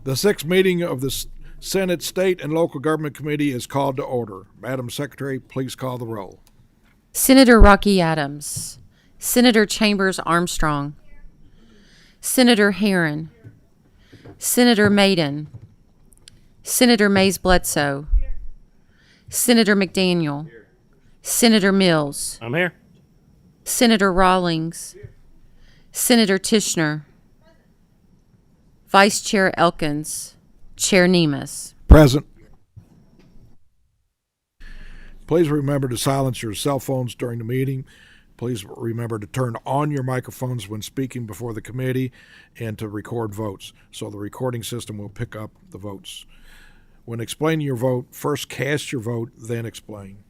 The sixth meeting of the Senate State and Local Government Committee is called to order. Madam Secretary, please call the roll. Senator Rocky Adams, Senator Chambers Armstrong, Senator Herron, Senator Maiden, Senator Mays Bledsoe, Senator McDaniel, Senator Mills, I'm here. Senator Rawlings, Senator Tishner, Vice Chair Elkins, Chair Nemus. Present. Please remember to silence your cell phones during the meeting. Please remember to turn on your microphones when speaking before the committee and to record votes, so the recording system will pick up the votes. When explaining your vote, first cast your vote, then explain.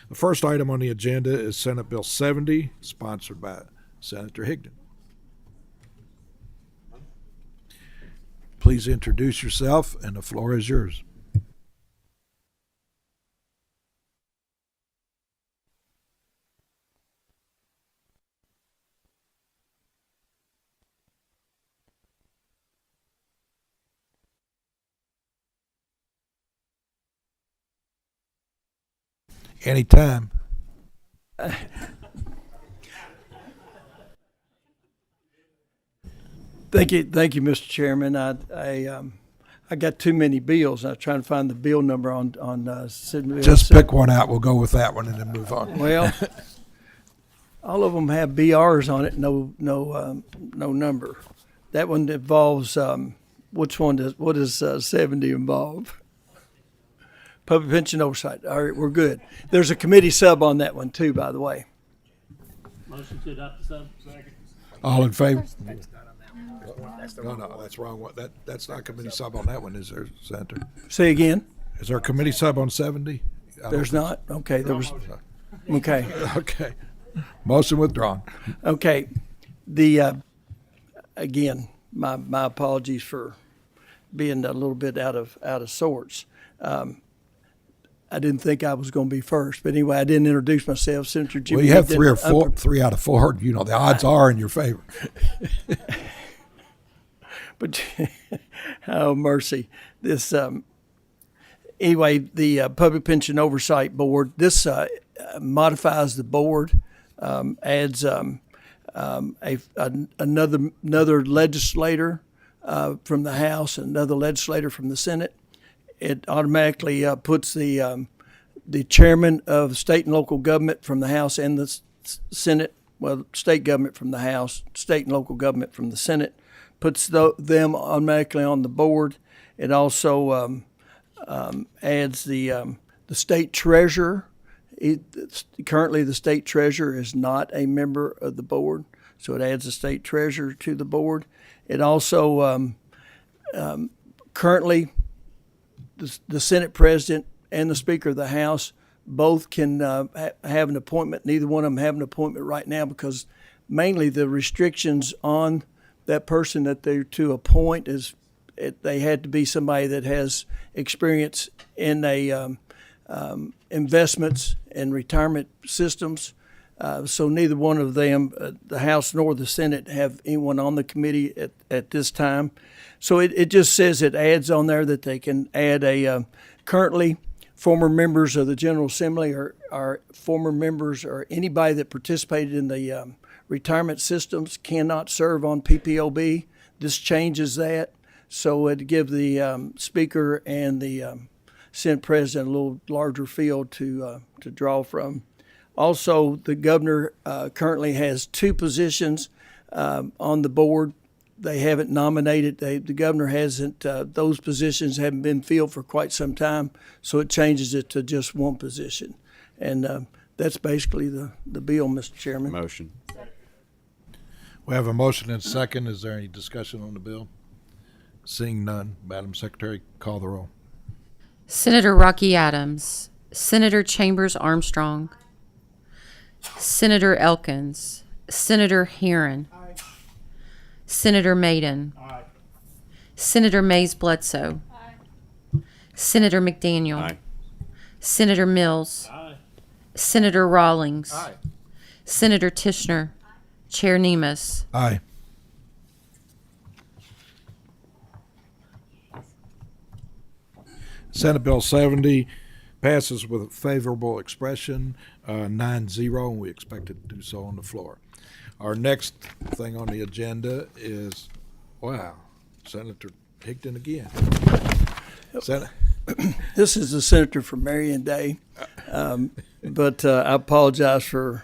The first item on the agenda is Senate Bill 70, sponsored by Senator Higdon. Please introduce yourself, and the floor is yours. Anytime. Thank you, Mr. Chairman. I got too many bills. I was trying to find the bill number on Senate Bill. Just pick one out. We'll go with that one and then move on. Well, all of them have BRs on it. No number. That one involves which one does? What does 70 involve? Public pension oversight. All right, we're good. There's a committee sub on that one too, by the way. Motion to adopt the sub. Second. All in favor? No, that's wrong. That's not committee sub on that one, is there, Senator? Say again. Is there a committee sub on 70? There's not. Okay, there was. Okay. Okay. Motion withdrawn. Okay. The again, my apologies for being a little bit out of sorts. I didn't think I was going to be first, but anyway, I didn't introduce myself. Senator Jimmy. Well, you have three out of four. You know, the odds are in your favor. But oh mercy, this anyway. The Public Pension Oversight Board. This modifies the board, adds another legislator from the House, another legislator from the Senate. It automatically puts the chairman of state and local government from the House and the Senate, well, state government from the House, state and local government from the Senate, puts them automatically on the board. It also adds the state treasurer. Currently, the state treasurer is not a member of the board, so it adds the state treasurer to the board. It also currently the Senate President and the Speaker of the House both can have an appointment. Neither one of them have an appointment right now because mainly the restrictions on that person that they're to appoint is they had to be somebody that has experience in investments and retirement systems. So neither one of them, the House nor the Senate, have anyone on the committee at this time. So it just says, it adds on there that they can add currently former members of the General Assembly or former members or anybody that participated in the retirement systems cannot serve on PPOB. This changes that. So it give the Speaker and the Senate President a little larger field to draw from. Also, the governor currently has two positions on the board. They haven't nominated. The governor hasn't. Those positions haven't been filled for quite some time, so it changes it to just one position. And that's basically the bill, Mr. Chairman. Motion. We have a motion and a second. Is there any discussion on the bill? Seeing none, Madam Secretary, call the roll. Senator Rocky Adams, Senator Chambers Armstrong, Senator Elkins, Senator Herron, Senator Maiden, Aye. Senator Mays Bledsoe, Senator McDaniel, Aye. Senator Mills, Aye. Senator Rawlings, Aye. Senator Tishner, Chair Nemus. Aye. Senate Bill 70 passes with a favorable expression, 9-0, and we expect it to do so on the floor. Our next thing on the agenda is, Senator Higdon again. This is the senator from Marion Day, but I apologize for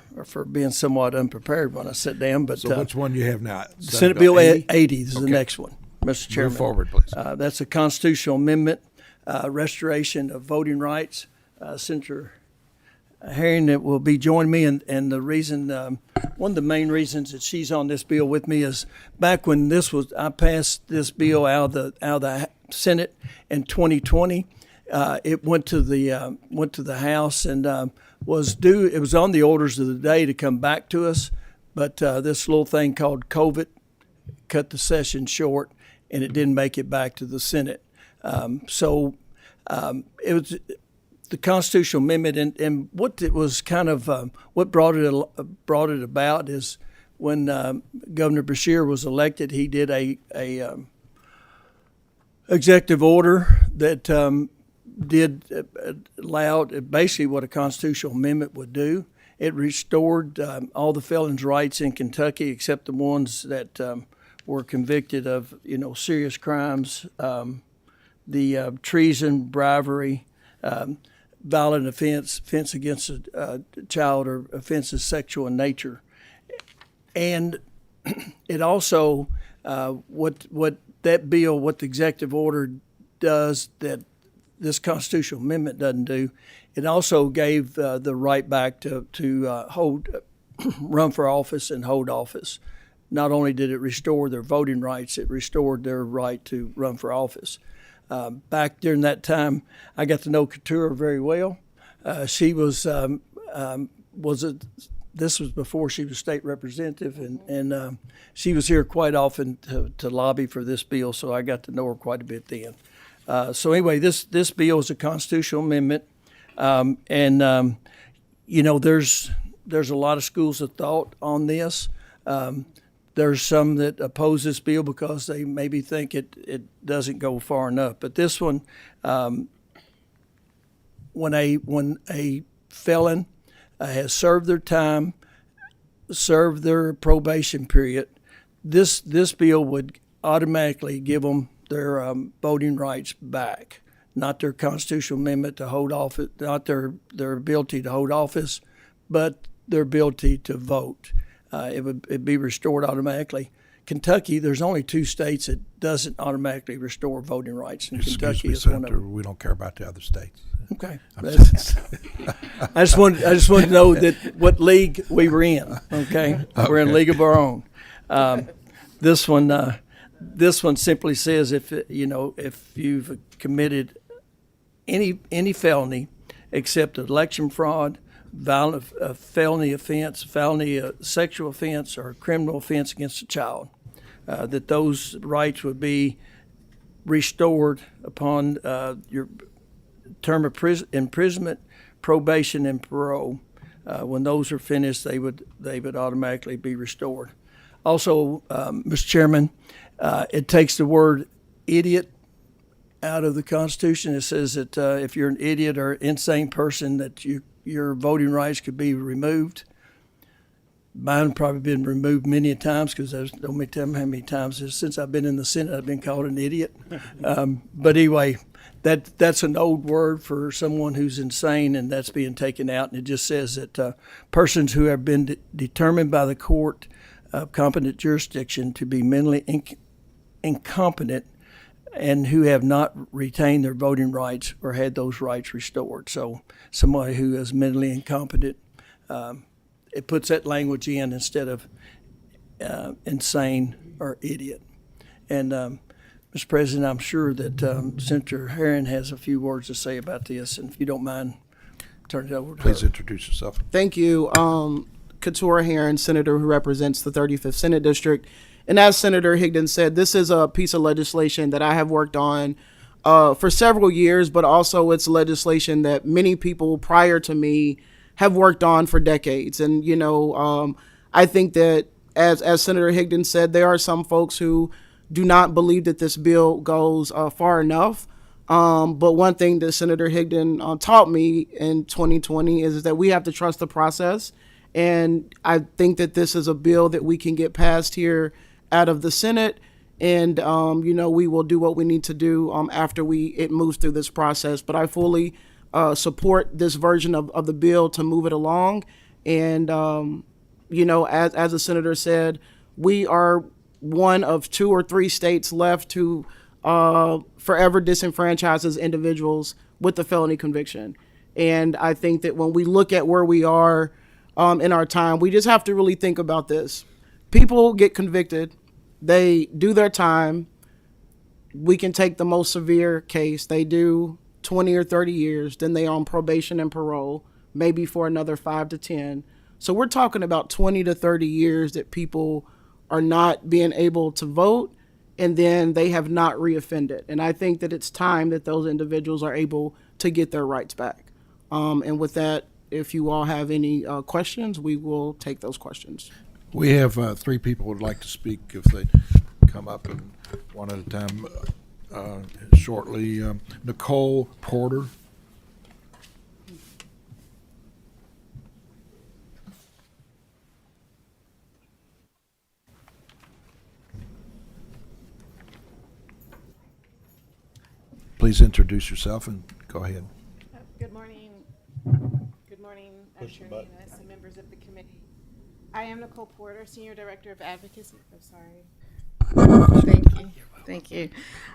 being somewhat unprepared when I sat down. But So which one you have now? Senate Bill 80? 80 is the Okay. next one, Mr. Chairman. Move forward, please. That's a constitutional amendment, restoration of voting rights. Senator Herring that will be joining me, and the reason, one of the main reasons that she's on this bill with me is back when I passed this bill out of the Senate in 2020. It went to the House and was due. It was on the orders of the day to come back to us, but this little thing called COVID cut the session short, and it didn't make it back to the Senate. So it was the constitutional amendment, and what it was kind of what brought it about is when Governor Beshear was elected, he did a executive order that did allowed basically what a constitutional amendment would do. It restored all the felons' rights in Kentucky except the ones that were convicted of serious crimes, the treason, bribery, violent offense against a child, or offenses sexual in nature. And it also what that bill, what the executive order does that this constitutional amendment doesn't do, it also gave the right back to run for office and hold office. Not only did it restore their voting rights, it restored their right to run for office. Back during that time, I got to know Couture very well. She was this was before she was state representative, and she was here quite often to lobby for this bill, so I got to know her quite a bit then. So anyway, this bill is a constitutional amendment, and there's a lot of schools of thought on this. There's some that oppose this bill because they maybe think it doesn't go far enough. But this one, when a felon has served their time, served their probation period, this bill would automatically give them their voting rights back, not their constitutional amendment to hold office, not their ability to hold office, but their ability to vote. It'd be restored automatically. Kentucky, there's only 2 states that doesn't automatically restore voting rights, and Kentucky is one of Senator, them. we don't care about the other states. Okay. I just wanted to know that what league we were in. Okay, we're in a league of our own. This one simply says if you've committed any felony except election fraud, violent felony offense, felony sexual offense, or criminal offense against a child, that those rights would be restored upon your term of imprisonment, probation, and parole. When those are finished, they would automatically be restored. Also, Mr. Chairman, it takes the word idiot out of the Constitution. It says that if you're an idiot or insane person, that your voting rights could be removed. Mine have probably been removed many times because don't me tell me how many times since I've been in the Senate I've been called an idiot. But anyway, that's an old word for someone who's insane, and that's being taken out. And it just says that persons who have been determined by the court of competent jurisdiction to be mentally incompetent and who have not retained their voting rights or had those rights restored. So somebody who is mentally incompetent, it puts that language in instead of insane or idiot. And Mr. President, I'm sure that Senator Herring has a few words to say about this, and if you don't mind, turn it over to Please her. introduce yourself. Thank you. Couture Herring, Senator who represents the 35th Senate District. And as Senator Higdon said, this is a piece of legislation that I have worked on for several years, but also it's legislation that many people prior to me have worked on for decades. And, I think that as Senator Higdon said, there are some folks who do not believe that this bill goes far enough. But one thing that Senator Higdon taught me in 2020 is that we have to trust the process. And I think that this is a bill that we can get passed here out of the Senate. And, we will do what we need to do after it moves through this process. But I fully support this version of the bill to move it along. And, as the senator said, we are one of 2 or 3 states left to forever disenfranchises individuals with a felony conviction. And I think that when we look at where we are in our time, we just have to really think about this. People get convicted, they do their time. We can take the most severe case. They do 20 or 30 years, then they are on probation and parole, maybe for another 5 to 10. So we're talking about 20 to 30 years that people are not being able to vote, and then they have not reoffended. And I think that it's time that those individuals are able to get their rights back. And with that, if you all have any questions, we will take those questions. We have 3 people who would like to speak if they come up and one at a time shortly. Nicole Porter. Please introduce yourself and go ahead. Good morning. Good morning, Attorney Innes and members of the committee. I am Nicole Porter, Senior Director of Advocacy. I'm sorry. Thank you. Thank you.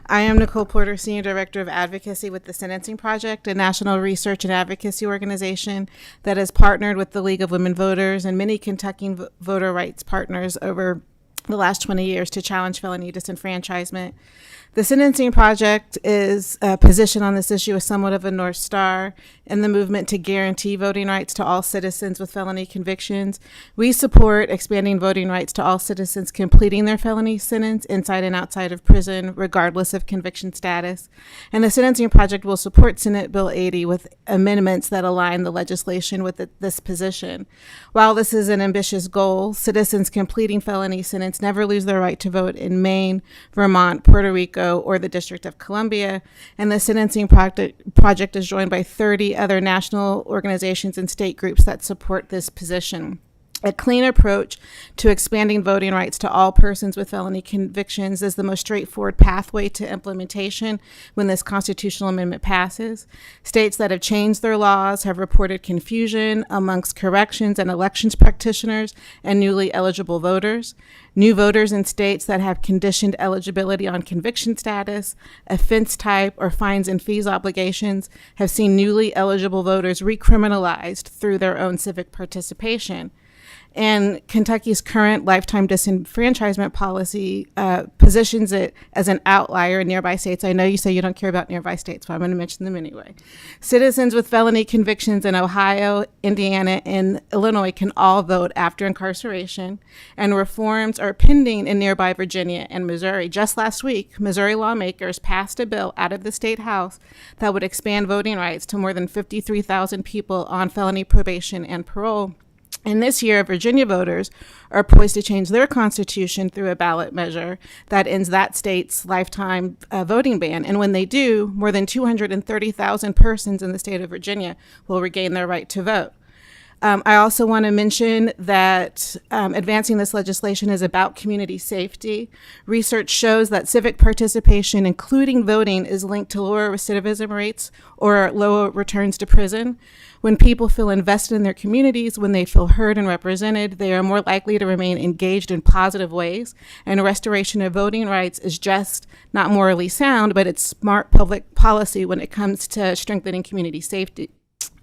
I am Nicole Porter, Senior Director of Advocacy with the Sentencing Project, a national research and advocacy organization that has partnered with the League of Women Voters and many Kentucky voter rights partners over the last 20 years to challenge felony disenfranchisement. The Sentencing Project is positioned on this issue as somewhat of a North Star in the movement to guarantee voting rights to all citizens with felony convictions. We support expanding voting rights to all citizens completing their felony sentence inside and outside of prison, regardless of conviction status. And the Sentencing Project will support Senate Bill 80 with amendments that align the legislation with this position. While this is an ambitious goal, citizens completing felony sentence never lose their right to vote in Maine, Vermont, Puerto Rico, or the District of Columbia, and the Sentencing Project is joined by 30 other national organizations and state groups that support this position. A clean approach to expanding voting rights to all persons with felony convictions is the most straightforward pathway to implementation when this constitutional amendment passes. States that have changed their laws have reported confusion amongst corrections and elections practitioners and newly eligible voters. New voters in states that have conditioned eligibility on conviction status, offense type, or fines and fees obligations have seen newly eligible voters recriminalized through their own civic participation. And Kentucky's current lifetime disenfranchisement policy positions it as an outlier in nearby states. I know you say you don't care about nearby states, but I'm going to mention them anyway. Citizens with felony convictions in Ohio, Indiana, and Illinois can all vote after incarceration, and reforms are pending in nearby Virginia and Missouri. Just last week, Missouri lawmakers passed a bill out of the state house that would expand voting rights to more than 53,000 people on felony probation and parole. And this year, Virginia voters are poised to change their constitution through a ballot measure that ends that state's lifetime voting ban. And when they do, more than 230,000 persons in the state of Virginia will regain their right to vote. I also want to mention that advancing this legislation is about community safety. Research shows that civic participation, including voting, is linked to lower recidivism rates or lower returns to prison. When people feel invested in their communities, when they feel heard and represented, they are more likely to remain engaged in positive ways. And restoration of voting rights is just not morally sound, but it's smart public policy when it comes to strengthening community safety.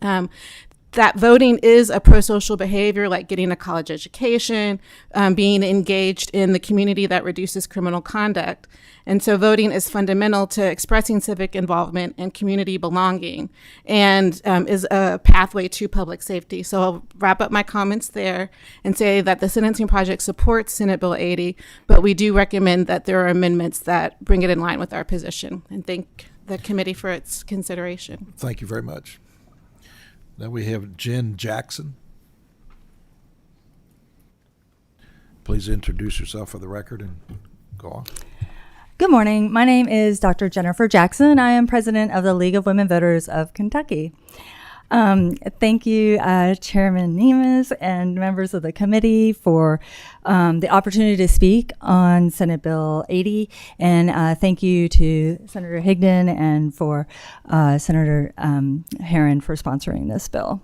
That voting is a pro-social behavior like getting a college education, being engaged in the community that reduces criminal conduct. And so voting is fundamental to expressing civic involvement and community belonging and is a pathway to public safety. So I'll wrap up my comments there and say that the Sentencing Project supports Senate Bill 80, but we do recommend that there are amendments that bring it in line with our position, and thank the committee for its consideration. Thank you very much. Then we have Jen Jackson. Please introduce yourself for the record and go on. Good morning. My name is Dr. Jennifer Jackson. I am president of the League of Women Voters of Kentucky. Thank you, Chairman Nemes and members of the committee for the opportunity to speak on Senate Bill 80. And thank you to Senator Higdon and for Senator Herron for sponsoring this bill.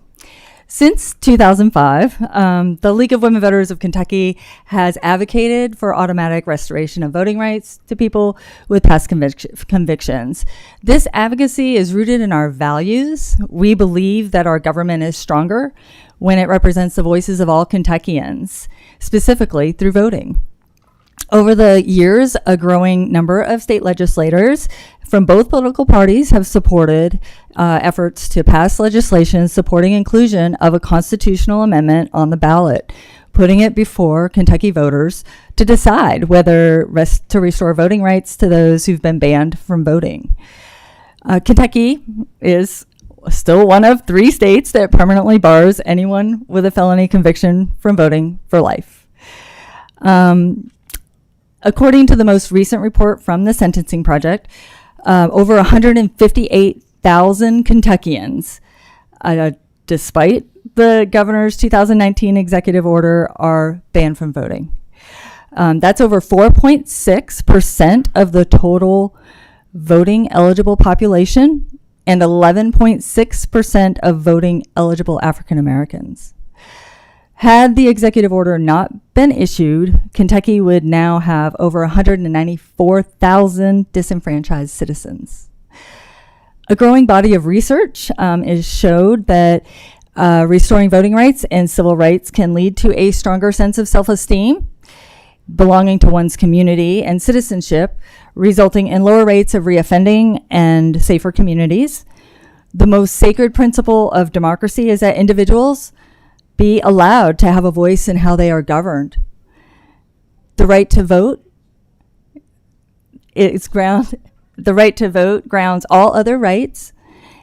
Since 2005, the League of Women Voters of Kentucky has advocated for automatic restoration of voting rights to people with past convictions. This advocacy is rooted in our values. We believe that our government is stronger when it represents the voices of all Kentuckians, specifically through voting. Over the years, a growing number of state legislators from both political parties have supported efforts to pass legislation supporting inclusion of a constitutional amendment on the ballot, putting it before Kentucky voters to decide whether to restore voting rights to those who've been banned from voting. Kentucky is still one of 3 states that permanently bars anyone with a felony conviction from voting for life. According to the most recent report from the Sentencing Project, over 158,000 Kentuckians, despite the governor's 2019 executive order, are banned from voting. That's over 4.6% of the total voting eligible population and 11.6% of voting eligible African Americans. Had the executive order not been issued, Kentucky would now have over 194,000 disenfranchised citizens. A growing body of research is showed that restoring voting rights and civil rights can lead to a stronger sense of self-esteem, belonging to one's community, and citizenship, resulting in lower rates of reoffending and safer communities. The most sacred principle of democracy is that individuals be allowed to have a voice in how they are governed. The right to vote grounds all other rights,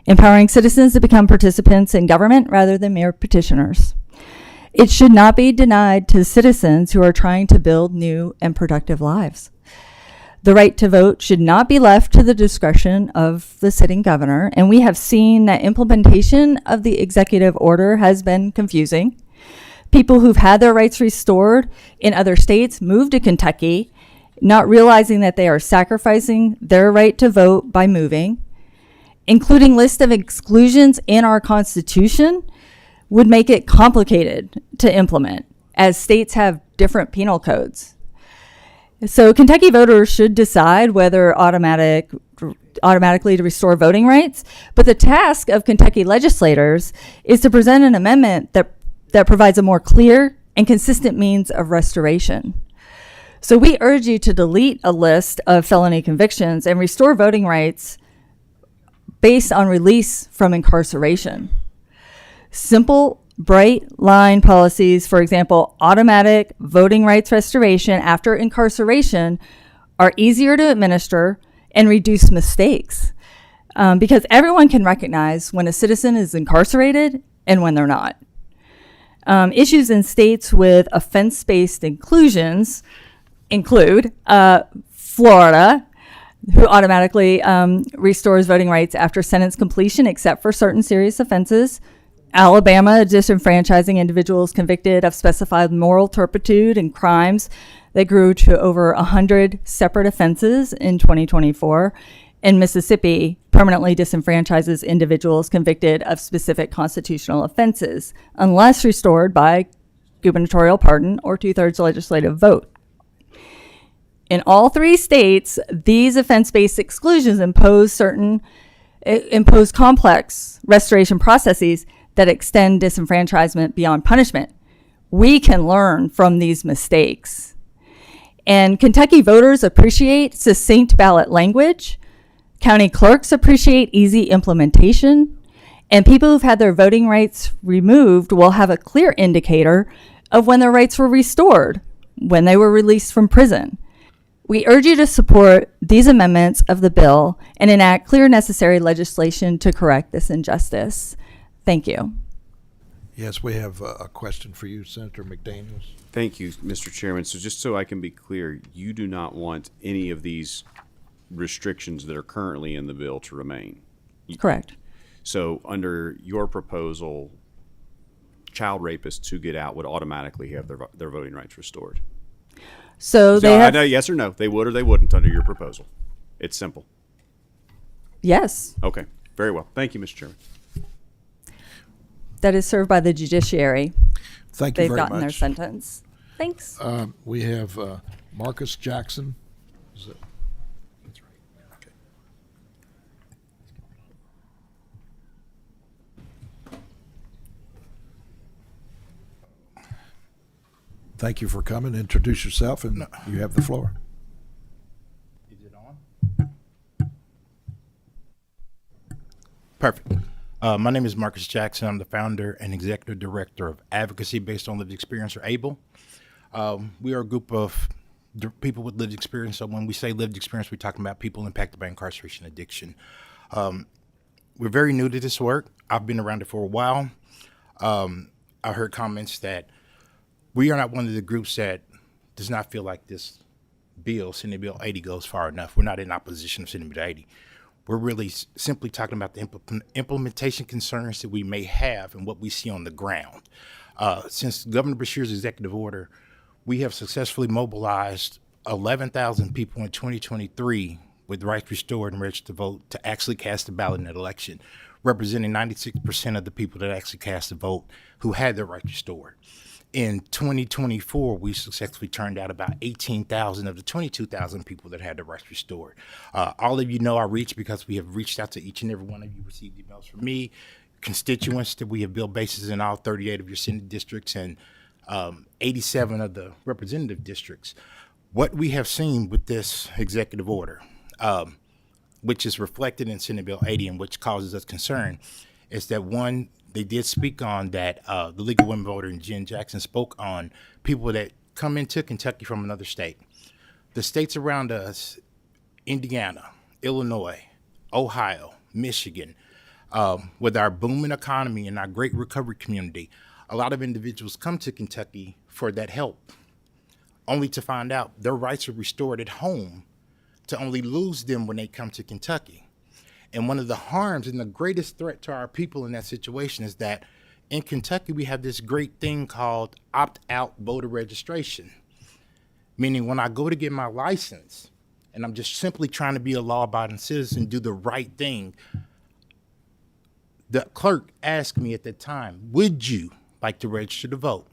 empowering citizens to become participants in government rather than mere petitioners. It should not be denied to citizens who are trying to build new and productive lives. The right to vote should not be left to the discretion of the sitting governor, and we have seen that implementation of the executive order has been confusing. People who've had their rights restored in other states move to Kentucky, not realizing that they are sacrificing their right to vote by moving. Including lists of exclusions in our Constitution would make it complicated to implement, as states have different penal codes. So Kentucky voters should decide whether automatically to restore voting rights, but the task of Kentucky legislators is to present an amendment that provides a more clear and consistent means of restoration. So we urge you to delete a list of felony convictions and restore voting rights based on release from incarceration. Simple, bright line policies, for example, automatic voting rights restoration after incarceration, are easier to administer and reduce mistakes because everyone can recognize when a citizen is incarcerated and when they're not. Issues in states with offense-based inclusions include Florida, who automatically restores voting rights after sentence completion except for certain serious offenses. Alabama, disenfranchising individuals convicted of specified moral turpitude and crimes that grew to over 100 separate offenses in 2024. And Mississippi permanently disenfranchises individuals convicted of specific constitutional offenses, unless restored by gubernatorial pardon or 2/3 legislative vote. In all 3 states, these offense-based exclusions impose complex restoration processes that extend disenfranchisement beyond punishment. We can learn from these mistakes. And Kentucky voters appreciate succinct ballot language. County clerks appreciate easy implementation. And people who've had their voting rights removed will have a clear indicator of when their rights were restored, when they were released from prison. We urge you to support these amendments of the bill and enact clear necessary legislation to correct this injustice. Thank you. Yes, we have a question for you, Senator McDaniels. Thank you, Mr. Chairman. So just so I can be clear, you do not want any of these restrictions that are currently in the bill to remain. Correct. So under your proposal, child rapists who get out would automatically have their voting rights restored. So they I have, know, yes or no, they would or they wouldn't under your proposal. It's simple. yes, Okay, very well. Thank you, Mr. Chairman. that is served by the judiciary. Thank you They've very gotten their much. sentence. Thanks. We have Marcus Jackson. Is it? That's right. Okay. Thank you for coming. Introduce yourself, and you have the floor. Is it on? Perfect. My name is Marcus Jackson. I'm the founder and executive director of Advocacy Based on Lived Experience, or ABLE. We are a group of people with lived experience. So when we say lived experience, we're talking about people impacted by incarceration addiction. We're very new to this work. I've been around it for a while. I heard comments that we are not one of the groups that does not feel like this bill, Senate Bill 80, goes far enough. We're not in opposition to Senate Bill 80. We're really simply talking about the implementation concerns that we may have and what we see on the ground. Since Governor Beshear's executive order, we have successfully mobilized 11,000 people in 2023 with rights restored and registered to vote to actually cast a ballot in that election, representing 96% of the people that actually cast a vote who had their rights restored. In 2024, we successfully turned out about 18,000 of the 22,000 people that had their rights restored. All of you know our reach because we have reached out to each and every one of you, received emails from me, constituents that we have built bases in all 38 of your Senate districts and 87 of the representative districts. What we have seen with this executive order, which is reflected in Senate Bill 80 and which causes us concern, is that one, they did speak on that, the League of Women Voters and Jen Jackson spoke on people that come into Kentucky from another state. The states around us, Indiana, Illinois, Ohio, Michigan, with our booming economy and our great recovery community, a lot of individuals come to Kentucky for that help, only to find out their rights are restored at home, to only lose them when they come to Kentucky. And one of the harms and the greatest threat to our people in that situation is that in Kentucky, we have this great thing called opt-out voter registration, meaning when I go to get my license and I'm just simply trying to be a law-abiding citizen, do the right thing, the clerk asked me at the time, would you like to register to vote?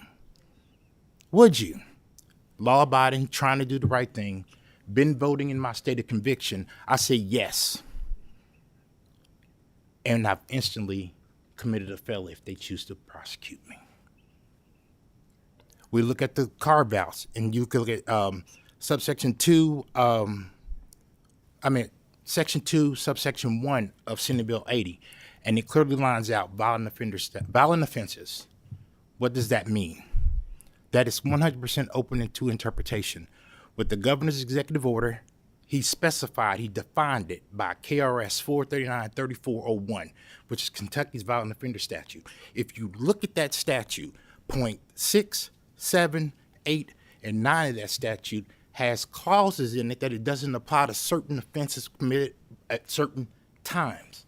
Would you? Law-abiding, trying to do the right thing, been voting in my state of conviction. I say yes. And I've instantly committed a felony if they choose to prosecute me. We look at the carve-outs, and you can look at subsection 2, section 2, subsection 1 of Senate Bill 80, and it clearly lines out violent offenses. What does that mean? That is 100% open to interpretation. With the governor's executive order, he specified, he defined it by KRS 439-3401, which is Kentucky's violent offender statute. If you look at that statute, point 6, 7, 8, and 9 of that statute has clauses in it that it doesn't apply to certain offenses committed at certain times.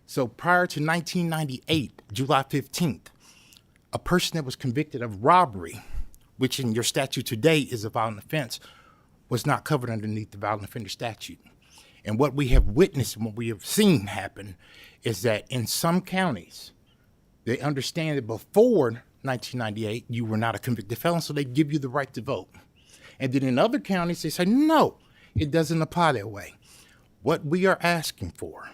So prior to 1998, July 15th, a person that was convicted of robbery, which in your statute today is a violent offense, was not covered underneath the violent offender statute. And what we have witnessed and what we have seen happen is that in some counties, they understand that before 1998, you were not a convicted felon, so they give you the right to vote. And then in other counties, they say, no, it doesn't apply that way. What we are asking for,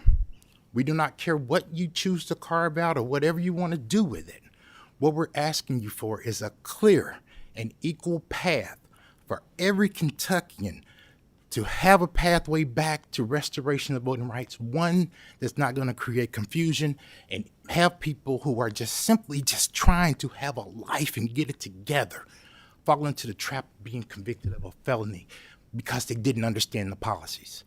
we do not care what you choose to carve out or whatever you want to do with it. What we're asking you for is a clear and equal path for every Kentuckian to have a pathway back to restoration of voting rights, one that's not going to create confusion and have people who are just simply just trying to have a life and get it together fall into the trap of being convicted of a felony because they didn't understand the policies.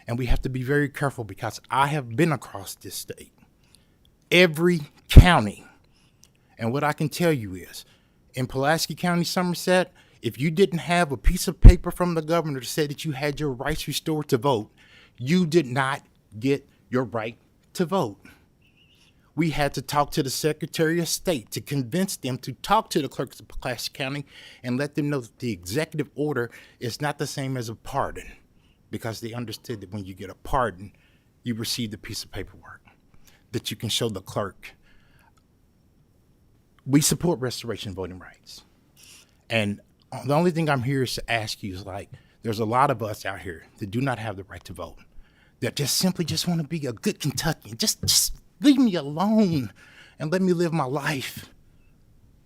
And we have to be very careful because I have been across this state, every county. And what I can tell you is in Pulaski County, Somerset, If you didn't have a piece of paper from the governor that said that you had your rights restored to vote, you did not get your right to vote. We had to talk to the Secretary of State to convince them to talk to the clerks of Clash County and let them know that the executive order is not the same as a pardon, because they understood that when you get a pardon, you receive a piece of paperwork that you can show the clerk. We support restoration of voting rights. And the only thing I'm here is to ask you is, like, there's a lot of us out here that do not have the right to vote, that just simply just want to be a good Kentuckian. Just leave me alone and let me live my life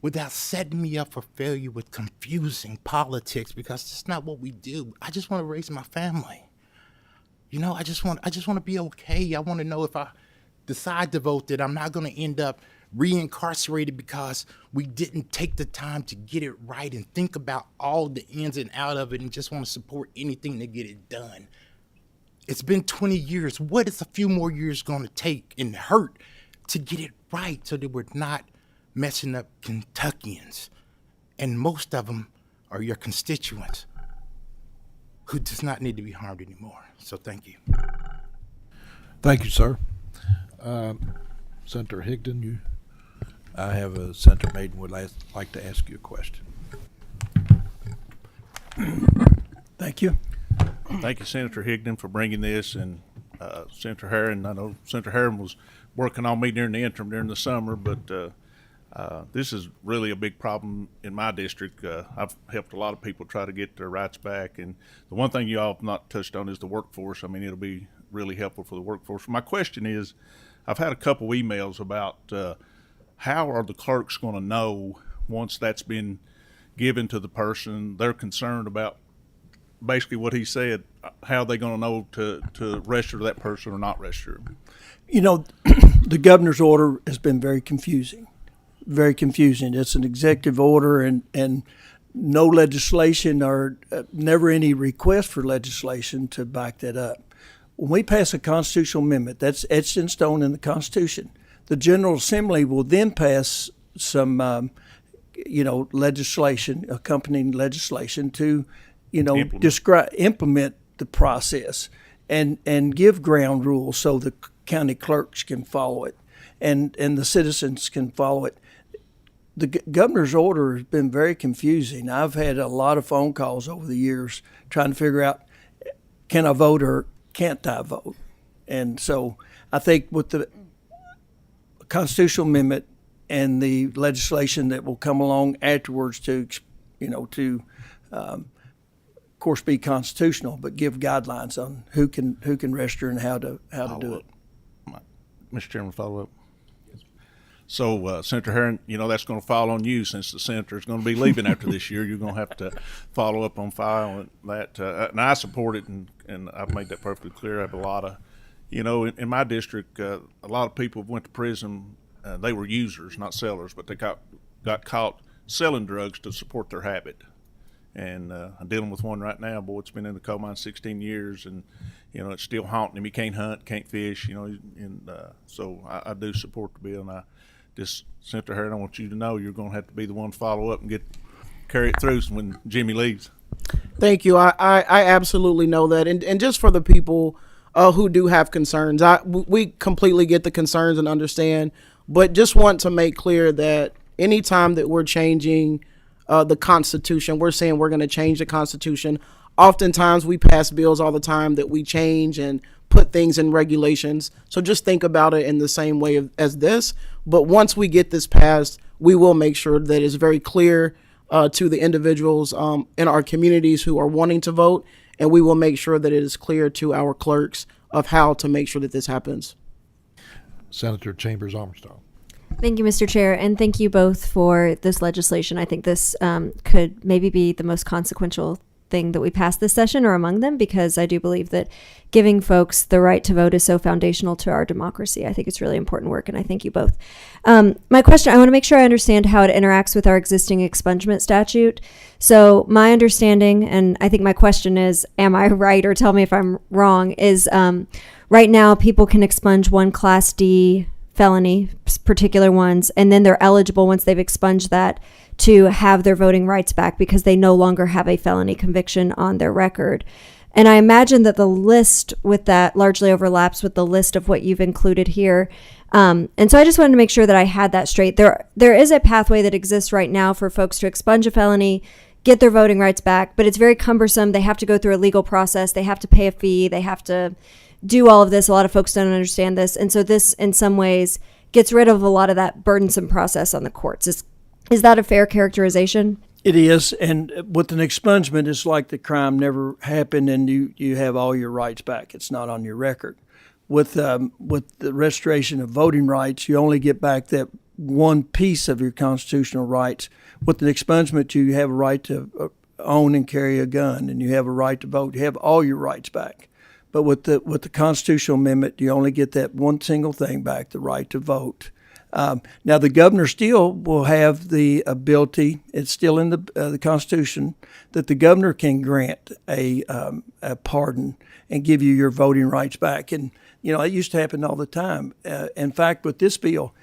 without setting me up for failure with confusing politics, because it's not what we do. I just want to raise my family. You know, I just want to be okay. I want to know if I decide to vote that I'm not going to end up reincarcerated because we didn't take the time to get it right and think about all the ins and out of it and just want to support anything to get it done. It's been 20 years. What is a few more years going to take and hurt to get it right so that we're not messing up Kentuckians? And most of them are your constituents who does not need to be harmed anymore. So thank you. Thank you, sir. Senator Higdon, I have Senator Maiden would like to ask you a question. Thank you. Thank you, Senator Higdon, for bringing this, and Senator Herron. I know Senator Herron was working on me during the interim during the summer, but this is really a big problem in my district. I've helped a lot of people try to get their rights back, and the one thing you all have not touched on is the workforce. I mean, it'll be really helpful for the workforce. My question is, I've had a couple emails about how are the clerks going to know once that's been given to the person? They're concerned about basically what he said. How are they going to know to register that person or not register? You know, the governor's order has been very confusing. Very confusing. It's an executive order, and no legislation or never any request for legislation to back that up. When we pass a constitutional amendment, that's etched in stone in the Constitution. The General Assembly will then pass some, legislation, accompanying legislation to, implement the process and give ground rules so the county clerks can follow it and the citizens can follow it. The governor's order has been very confusing. I've had a lot of phone calls over the years trying to figure out, can I vote or can't I vote? And so I think with the constitutional amendment and the legislation that will come along afterwards to of course, be constitutional, but give guidelines on who can register and how to do it. Mr. Chairman, follow up. So, Senator Herron, that's going to fall on you since the senator is going to be leaving after this year. You're going to have to follow up on file and that. And I support it, and I've made that perfectly clear. I have a lot of, in my district, a lot of people went to prison. They were users, not sellers, but they got caught selling drugs to support their habit. And I'm dealing with one right now. Boy, it's been in the coal mine 16 years, and it's still haunting him. He can't hunt, can't fish, and so I do support the bill. And Senator Herron, I want you to know you're going to have to be the one to follow up and carry it through when Jimmy leaves. Thank you. I absolutely know that. And just for the people who do have concerns, we completely get the concerns and understand, but just want to make clear that anytime that we're changing the Constitution, we're saying we're going to change the Constitution. Oftentimes we pass bills all the time that we change and put things in regulations. So just think about it in the same way as this. But once we get this passed, we will make sure that it's very clear to the individuals in our communities who are wanting to vote. And we will make sure that it is clear to our clerks of how to make sure that this happens. Senator Chambers Armstrong. Thank you, Mr. Chair, and thank you both for this legislation. I think this could maybe be the most consequential thing that we pass this session or among them, because I do believe that giving folks the right to vote is so foundational to our democracy. I think it's really important work, and I thank you both. My question, I want to make sure I understand how it interacts with our existing expungement statute. So my understanding, and I think my question is, am I right, or tell me if I'm wrong, is right now people can expunge one Class D felony, particular ones, and then they're eligible once they've expunged that to have their voting rights back because they no longer have a felony conviction on their record. And I imagine that the list with that largely overlaps with the list of what you've included here. And so I just wanted to make sure that I had that straight. There is a pathway that exists right now for folks to expunge a felony, get their voting rights back, but it's very cumbersome. They have to go through a legal process. They have to pay a fee. They have to do all of this. A lot of folks don't understand this. And so this, in some ways, gets rid of a lot of that burdensome process on the courts. Is that a fair characterization? It is, and with an expungement, it's like the crime never happened, and you have all your rights back. It's not on your record. With the restoration of voting rights, you only get back that one piece of your constitutional rights. With an expungement, you have a right to own and carry a gun, and you have a right to vote. You have all your rights back. But with the constitutional amendment, you only get that one single thing back, the right to vote. Now, the governor still will have the ability, it's still in the Constitution, that the governor can grant a pardon and give you your voting rights back. And, it used to happen all the time. In fact, with this bill,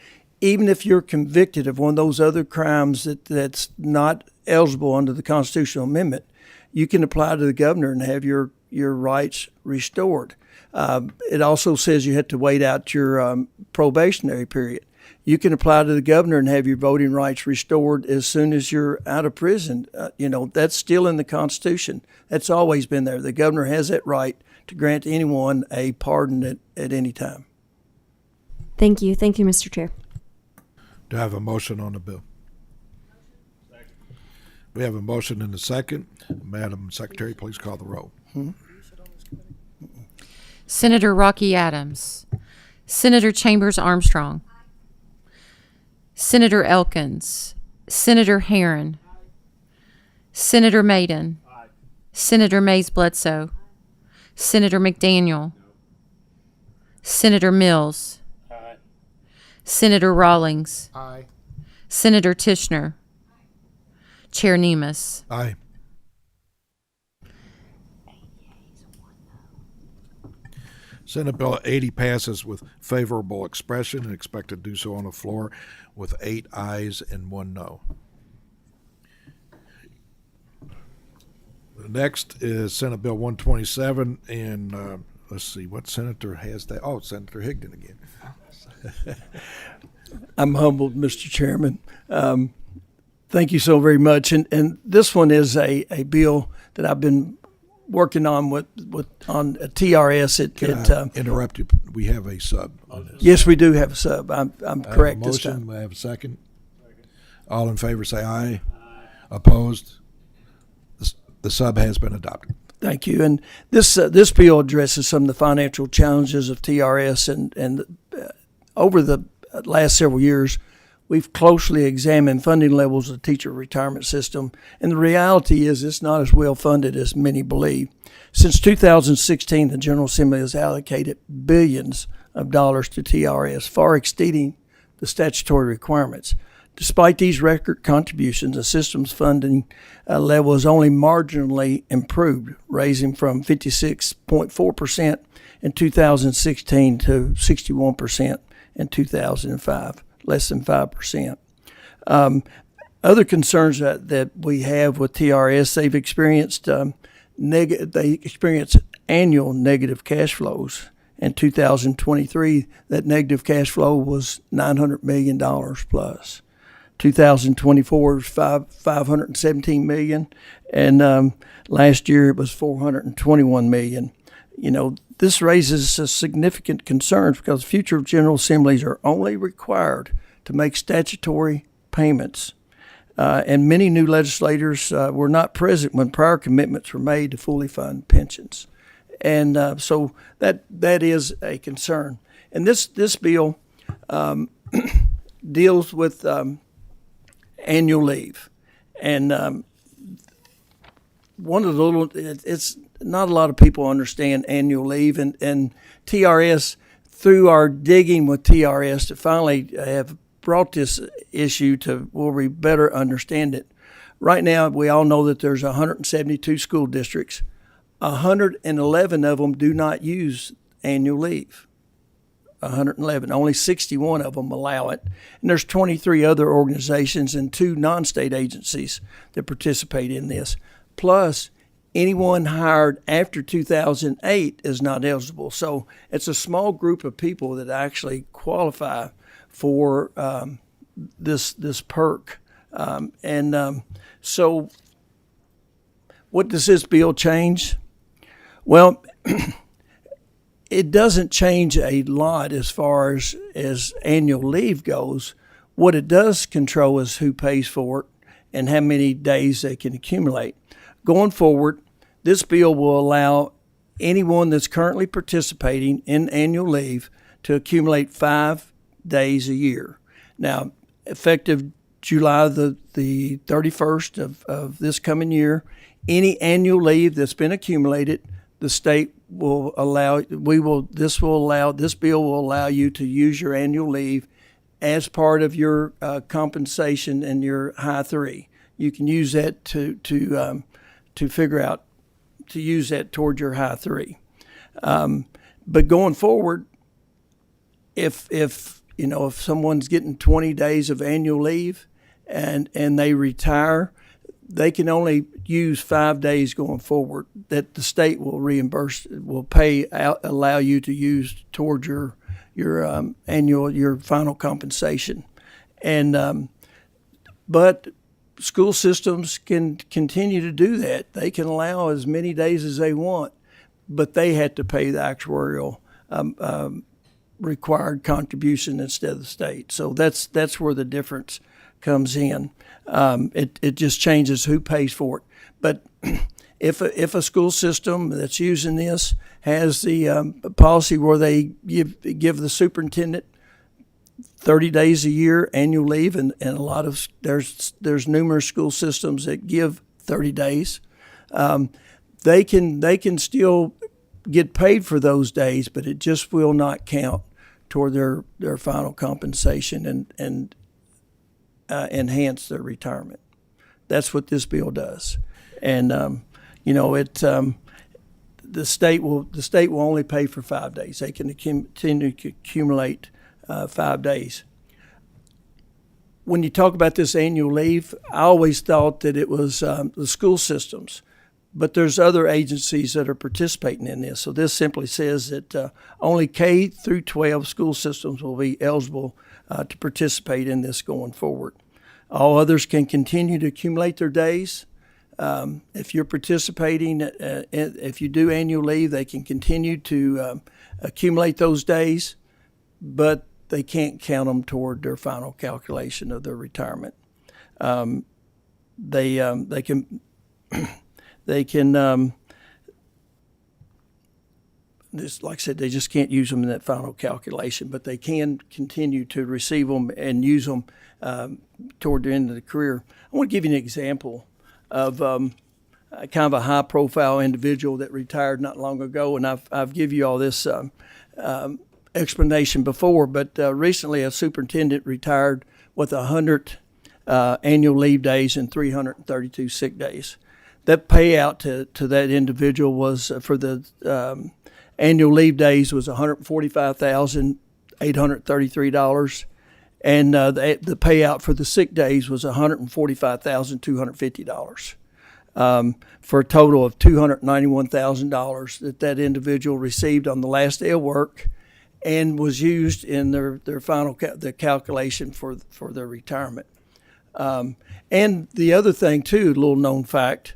even if you're convicted of one of those other crimes that's not eligible under the constitutional amendment, you can apply to the governor and have your rights restored. It also says you have to wait out your probationary period. You can apply to the governor and have your voting rights restored as soon as you're out of prison. That's still in the Constitution. That's always been there. The governor has that right to grant anyone a pardon at any time. Thank you. Thank you, Mr. Chair. Do I have a motion on the bill? We have a motion and a second. Madam Secretary, please call the roll. Senator Rocky Adams, Senator Chambers Armstrong, Senator Elkins, Senator Herron, Senator Maiden, Senator Mays Bledsoe, Senator McDaniel, Senator Mills, Senator Rawlings, Senator Tishner, Chair Nemus. Aye. Senate Bill 80 passes with favorable expression and expected to do so on the floor with 8 ayes and 1 no. The next is Senate Bill 127, and let's see, what senator has that? Oh, Senator Higdon again. I'm humbled, Mr. Chairman. Thank you so very much. And this one is a bill that I've been working on on TRS. Can I interrupt you? We have a sub on this. Yes, we do have a sub. I'm correct this Motion, time. I have a second. All in favor say aye. Opposed? The sub has been adopted. Thank you. And this bill addresses some of the financial challenges of TRS, and over the last several years, we've closely examined funding levels of the teacher retirement system, and the reality is it's not as well funded as many believe. Since 2016, the General Assembly has allocated billions of dollars to TRS, far exceeding the statutory requirements. Despite these record contributions, the system's funding level has only marginally improved, raising from 56.4% in 2016 to 61% in 2005. Less than 5%. Other concerns that we have with TRS, they've experienced annual negative cash flows. In 2023, that negative cash flow was $900 million plus. 2024 was $517 million, and last year it was $421 million. This raises significant concerns because future General Assemblies are only required to make statutory payments. And many new legislators were not present when prior commitments were made to fully fund pensions. And so that is a concern. And this bill deals with annual leave. And one of the it's not a lot of people understand annual leave, and TRS, through our digging with TRS to finally have brought this issue to where we better understand it. Right now, we all know that there's 172 school districts. 111 of them do not use annual leave. 111. Only 61 of them allow it. And there's 23 other organizations and 2 non-state agencies that participate in this. Plus, anyone hired after 2008 is not eligible. So it's a small group of people that actually qualify for this perk. So what does this bill change? Well, it doesn't change a lot as far as annual leave goes. What it does control is who pays for it and how many days they can accumulate. Going forward, this bill will allow anyone that's currently participating in annual leave to accumulate 5 days a year. Now, effective July the 31st of this coming year, any annual leave that's been accumulated, the state will allow, this bill will allow you to use your annual leave as part of your compensation and your high 3. You can use that to figure out, to use that toward your high 3. But going forward, if someone's getting 20 days of annual leave and they retire, they can only use 5 days going forward that the state will reimburse, allow you to use toward your final compensation. But school systems can continue to do that. They can allow as many days as they want, but they had to pay the actuarial required contribution instead of the state. So that's where the difference comes in. It just changes who pays for it. But if a school system that's using this has the policy where they give the superintendent 30 days a year annual leave, and a lot of there's numerous school systems that give 30 days, they can still get paid for those days, but it just will not count toward their final compensation and enhance their retirement. That's what this bill does. And the state will only pay for 5 days. They can continue to accumulate 5 days. When you talk about this annual leave, I always thought that it was the school systems, but there's other agencies that are participating in this. So this simply says that only K through 12 school systems will be eligible to participate in this going forward. All others can continue to accumulate their days. If you're participating, if you do annual leave, they can continue to accumulate those days, but they can't count them toward their final calculation of their retirement. They can just like I said, they just can't use them in that final calculation, but they can continue to receive them and use them toward the end of the career. I want to give you an example of kind of a high-profile individual that retired not long ago, and I've given you all this explanation before, but recently a superintendent retired with 100 annual leave days and 332 sick days. That payout to that individual was for the annual leave days was $145,833, and the payout for the sick days was $145,250, for a total of $291,000 that individual received on the last day of work, and was used in their final calculation for their retirement. And the other thing too, little known fact,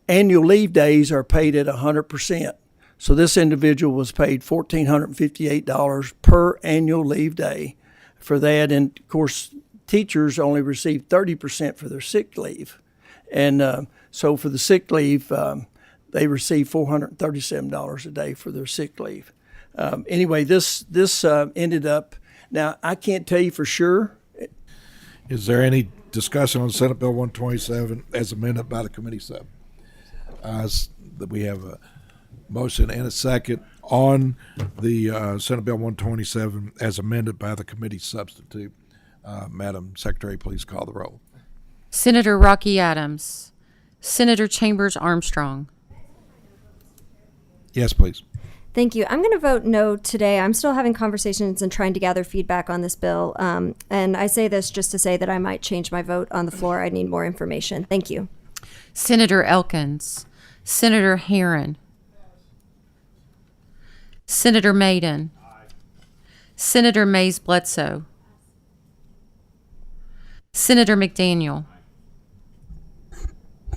annual leave days are paid at 100%. So this individual was paid $1,458 per annual leave day for that. And of course, teachers only receive 30% for their sick leave. And so for the sick leave, they receive $437 a day for their sick leave. Anyway, this ended up, now I can't tell you for sure. Is there any discussion on Senate Bill 127 as amended by the committee sub? We have a motion and a second on the Senate Bill 127 as amended by the committee substitute. Madam Secretary, please call the roll. Senator Rocky Adams, Senator Chambers Armstrong, Yes, please. Thank you. I'm going to vote no today. I'm still having conversations and trying to gather feedback on this bill. And I say this just to say that I might change my vote on the floor. I need more information. Thank you. Senator Elkins, Senator Herron, Senator Maiden, Senator Mays Bledsoe, Senator McDaniel,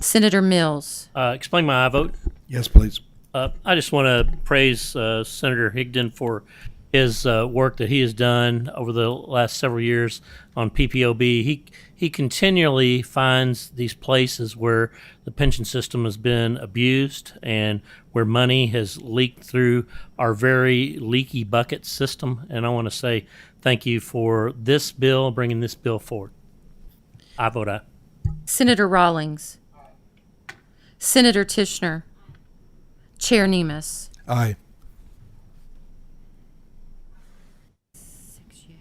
Senator Mills. Explain my aye vote. Yes, please. I just want to praise Senator Higdon for his work that he has done over the last several years on PPOB. He continually finds these places where the pension system has been abused and where money has leaked through our very leaky bucket system. And I want to say thank you for this bill, bringing this bill forward. I vote aye. Senator Rawlings, Senator Tishner, Chair Nemus. Aye. 6 yeas,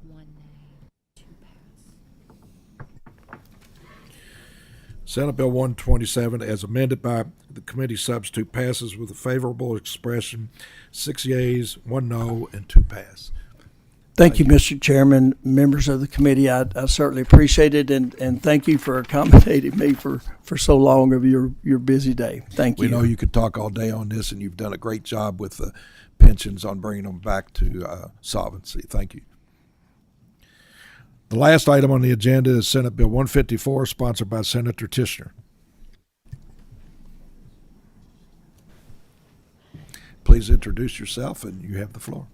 1 nay, 2 pass. Senate Bill 127, as amended by the committee substitute, passes with a favorable expression, 6 yeas, 1 no, and 2 pass. Thank you, Mr. Chairman, members of the committee. I certainly appreciate it, and thank you for accommodating me for so long of your busy day. Thank you. We know you could talk all day on this, and you've done a great job with the pensions on bringing them back to solvency. Thank you. The last item on the agenda is Senate Bill 154, sponsored by Senator Tishner. Please introduce yourself, and you have the floor.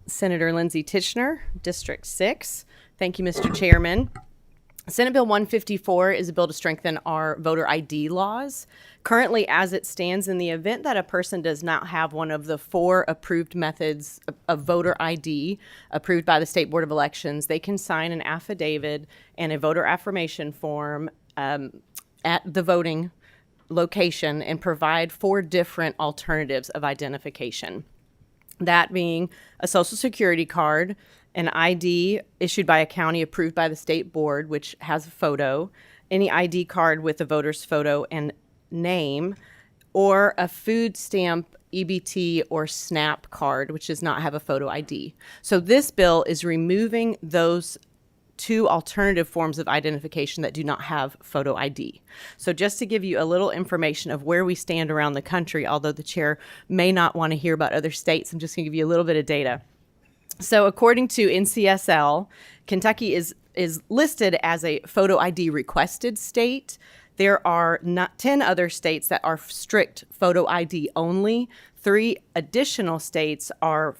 Senator Lindsay Tishner, District 6. Thank you, Mr. Chairman. Senate Bill 154 is a bill to strengthen our voter ID laws. Currently, as it stands, in the event that a person does not have one of the 4 approved methods of voter ID approved by the State Board of Elections, they can sign an affidavit and a voter affirmation form at the voting location and provide 4 different alternatives of identification. That being a Social Security card, an ID issued by a county approved by the state board, which has a photo, any ID card with a voter's photo and name, or a food stamp, EBT, or SNAP card, which does not have a photo ID. So this bill is removing those 2 alternative forms of identification that do not have photo ID. So just to give you a little information of where we stand around the country, although the chair may not want to hear about other states, I'm just going to give you a little bit of data. So according to NCSL, Kentucky is listed as a photo ID requested state. There are 10 other states that are strict photo ID only. 3 additional states are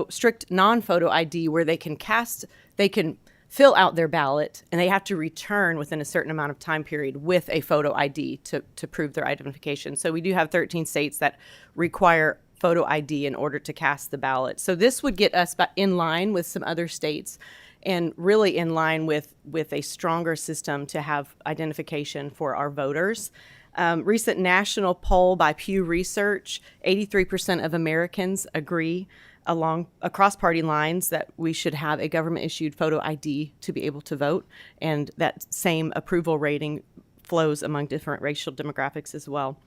strict non-photo ID, where they can fill out their ballot, and they have to return within a certain amount of time period with a photo ID to prove their identification. So we do have 13 states that require photo ID in order to cast the ballot. So this would get us in line with some other states and really in line with a stronger system to have identification for our voters. Recent national poll by Pew Research, 83% of Americans agree across party lines that we should have a government-issued photo ID to be able to vote, and that same approval rating flows among different racial demographics as well.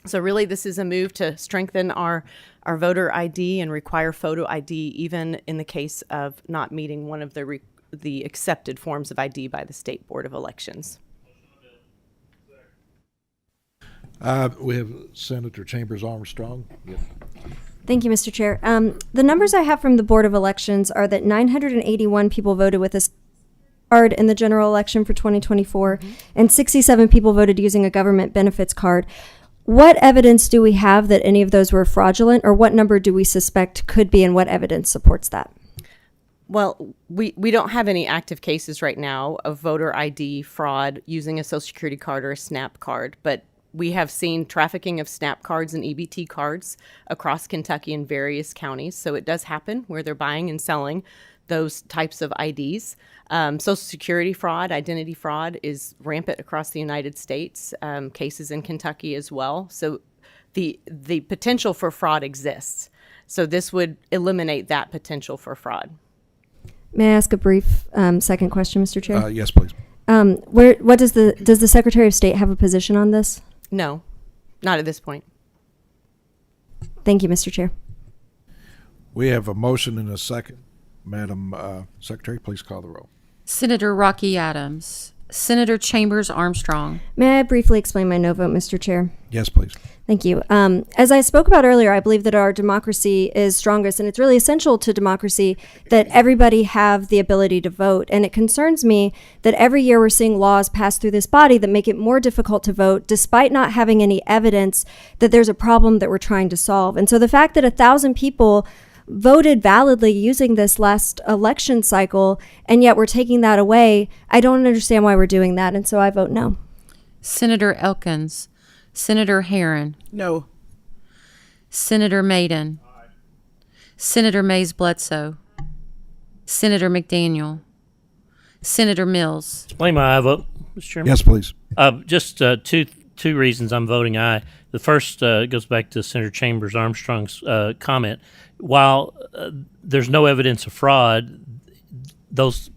So really, this is a move to strengthen our voter ID and require photo ID, even in the case of not meeting one of the accepted forms of ID by the State Board of Elections. We have Senator Chambers Armstrong. Yeah. Thank you, Mr. Chair. The numbers I have from the Board of Elections are that 981 people voted with a card in the general election for 2024, and 67 people voted using a government benefits card. What evidence do we have that any of those were fraudulent, or what number do we suspect could be, and what evidence supports that? Well, we don't have any active cases right now of voter ID fraud using a Social Security card or a SNAP card, but we have seen trafficking of SNAP cards and EBT cards across Kentucky in various counties. So it does happen where they're buying and selling those types of IDs. Social Security fraud, identity fraud is rampant across the United States, cases in Kentucky as well. So the potential for fraud exists. So this would eliminate that potential for fraud. May I ask a brief second question, Mr. Chair? Yes, please. Does the Secretary of State have a position on this? No, not at this point. Thank Thank you, Mr. Chair. We have a motion and a second. Madam Secretary, please call the roll. Senator Rocky Adams. Senator Chambers Armstrong. May I briefly explain my no vote, Mr. Chair? Yes, please. Thank you. As I spoke about earlier, I believe that our democracy is strongest, and it's really essential to democracy that everybody have the ability to vote. And it concerns me that every year we're seeing laws passed through this body that make it more difficult to vote, despite not having any evidence that there's a problem that we're trying to solve. And so the fact that 1,000 people voted validly using this last election cycle, and yet we're taking that away, I don't understand why we're doing that, and so I vote no. Senator Elkins. Senator Herron. No. Senator Maiden. Senator Mays Bledsoe. Senator McDaniel. Senator Mills. Explain my aye vote, Mr. Chairman. Yes, please. Just two reasons I'm voting aye. The first goes back to Senator Chambers Armstrong's comment. While there's no evidence of fraud, those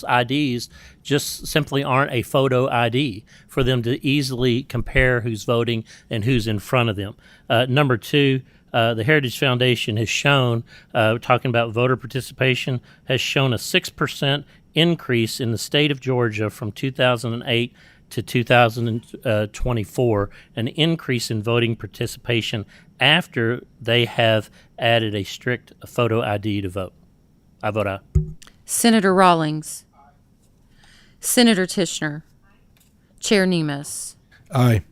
IDs just simply aren't a photo ID for them to easily compare who's voting and who's in front of them. Number two, the Heritage Foundation has shown, talking about voter participation, has shown a 6% increase in the state of Georgia from 2008 to 2024, an increase in voting participation after they have added a strict photo ID to vote. I vote aye. Senator Rawlings. Senator Tishner. Chair Nemus. Aye.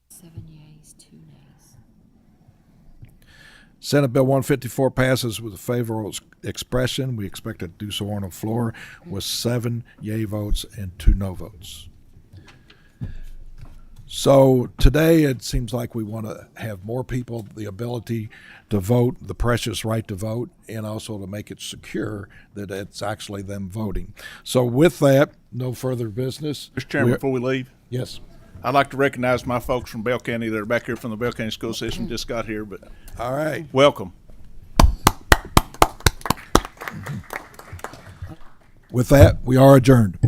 7 yeas, 2 nays. Senate Bill 154 passes with a favorable expression. We expect it to do so on the floor with 7 yea votes and 2 no votes. So today it seems like we want to have more people the ability to vote, the precious right to vote, and also to make it secure that it's actually them voting. So with that, no further business. Mr. Chairman, before we leave, Yes. I'd like to recognize my folks from Bell County that are back here from the Bell County School System, just got here, but All right. welcome. With that, we are adjourned.